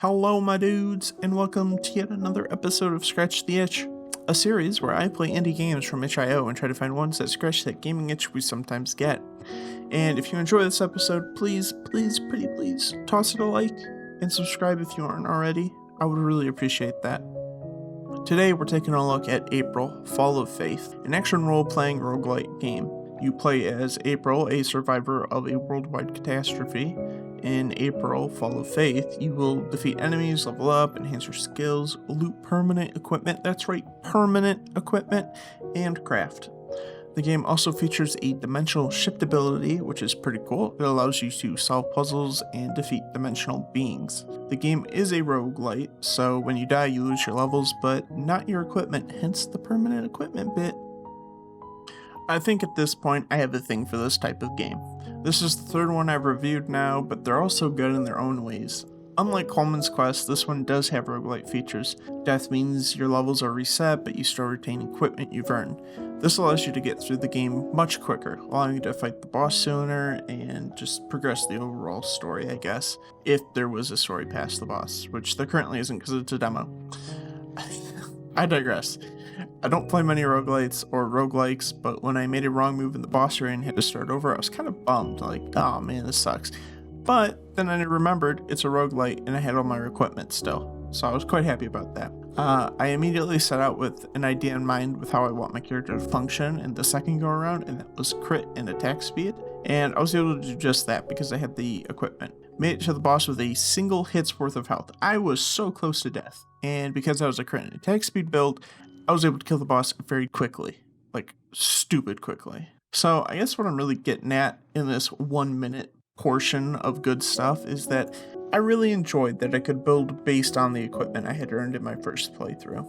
Hello, my dudes, and welcome to yet another episode of Scratch the Itch, a series where I play indie games from itch.io and try to find ones that scratch that gaming itch we sometimes get. And if you enjoy this episode, please, pretty please, toss it a like and subscribe if you aren't already. I would really appreciate that. Today, we're taking a look at April, Fall of Faith, an action role-playing roguelite game. You play as April, a survivor of a worldwide catastrophe. In April, Fall of Faith, you will defeat enemies, level up, enhance your skills, loot permanent equipment, that's right, permanent equipment, and craft. The game also features a dimensional shift ability, which is pretty cool. It allows you to solve puzzles and defeat dimensional beings. The game is a roguelite, so when you die you lose your levels, but not your equipment, hence the permanent equipment bit. I think at this point I have a thing for this type of game. This is the third one I've reviewed now, but they're all so good in their own ways. Unlike Coleman's Quest, this one does have roguelite features. Death means your levels are reset, but you still retain equipment you've earned. This allows you to get through the game much quicker, allowing you to fight the boss sooner and just progress the overall story, I guess, if there was a story past the boss, which there currently isn't because it's a demo. I digress. I don't play many roguelites or roguelikes, but when I made a wrong move in the boss area and had to start over, I was kind of bummed, like, oh man, this sucks. But then I remembered it's a roguelite and I had all my equipment still, so I was quite happy about that. I immediately set out with an idea in mind with how I want my character to function in the second go around, and that was crit and attack speed, and I was able to do just that because I had the equipment. Made it to the boss with a single hit's worth of health. I was so close to death, and because I was a crit and attack speed build, I was able to kill the boss very quickly, like stupid quickly. So I guess what I'm really getting at in this 1 minute portion of good stuff is that I really enjoyed that I could build based on the equipment I had earned in my first playthrough.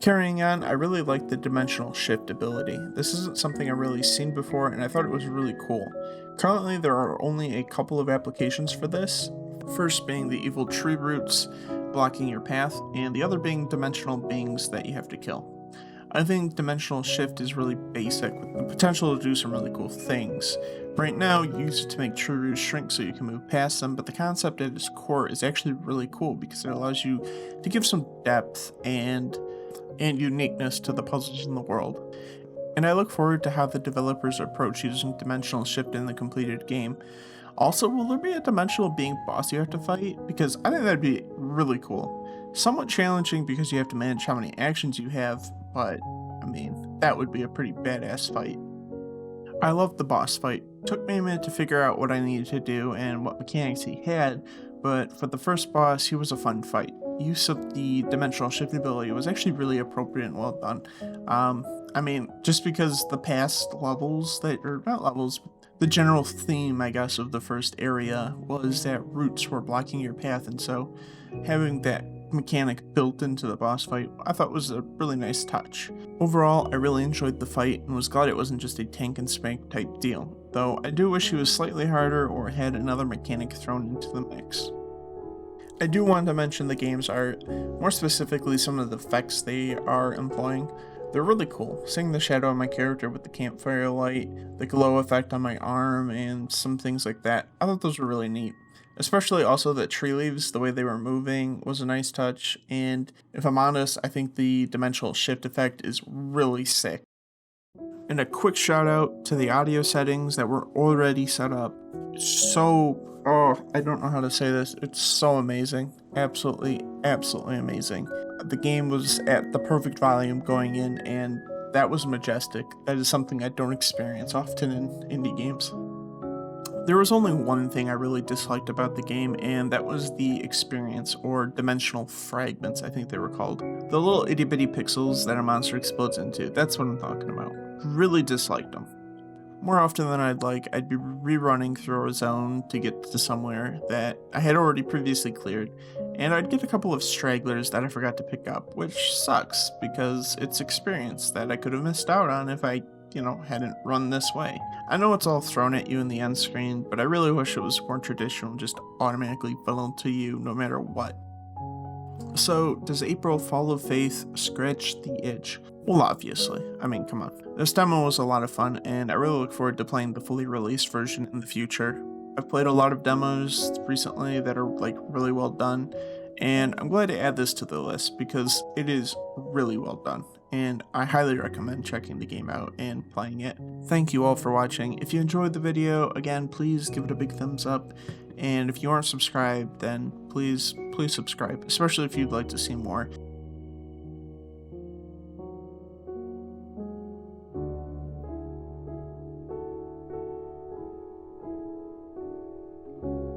Carrying on, I really liked the dimensional shift ability. This isn't something I've really seen before, and I thought it was really cool. Currently, there are only a couple of applications for this, first being the evil tree roots blocking your path, and the other being dimensional beings that you have to kill. I think dimensional shift is really basic, with the potential to do some really cool things. Right now, you use it to make tree roots shrink so you can move past them, but the concept at its core is actually really cool because it allows you to give some depth and uniqueness to the puzzles in the world. And I look forward to how the developers approach using dimensional shift in the completed game. Also, will there be a dimensional being boss you have to fight? Because I think that'd be really cool. Somewhat challenging because you have to manage how many actions you have, but I mean, that would be a pretty badass fight. I loved the boss fight. Took me a minute to figure out what I needed to do and what mechanics he had, but for the first boss, he was a fun fight. Use of the dimensional shift ability was actually really appropriate and well done. I mean, just because the past levels the general theme, I guess, of the first area was that roots were blocking your path, and so having that mechanic built into the boss fight I thought was a really nice touch. Overall, I really enjoyed the fight and was glad it wasn't just a tank and spank type deal, though I do wish he was slightly harder or had another mechanic thrown into the mix. I do want to mention the game's art, more specifically some of the effects they are employing. They're really cool. Seeing the shadow of my character with the campfire light, the glow effect on my arm, and some things like that, I thought those were really neat. Especially also the tree leaves, the way they were moving was a nice touch, and if I'm honest, I think the dimensional shift effect is really sick. And a quick shout out to the audio settings that were already set up. I don't know how to say this, it's so amazing. Absolutely amazing. The game was at the perfect volume going in, and that was majestic. That is something I don't experience often in indie games. There was only one thing I really disliked about the game, and that was the experience, or dimensional fragments, I think they were called. The little itty bitty pixels that a monster explodes into, that's what I'm talking about. Really disliked them. More often than I'd like, I'd be rerunning through a zone to get to somewhere that I had already previously cleared, and I'd get a couple of stragglers that I forgot to pick up, which sucks, because it's experience that I could have missed out on if I hadn't run this way. I know it's all thrown at you in the end screen, but I really wish it was more traditional, just automatically funneled to you no matter what. So, does April Fall of Faith scratch the itch? Well, obviously. I mean, come on. This demo was a lot of fun, and I really look forward to playing the fully released version in the future. I've played a lot of demos recently that are like really well done, and I'm glad to add this to the list because it is really well done, and I highly recommend checking the game out and playing it. Thank you all for watching. If you enjoyed the video, again, please give it a big thumbs up, and if you aren't subscribed, then please subscribe, especially if you'd like to see more.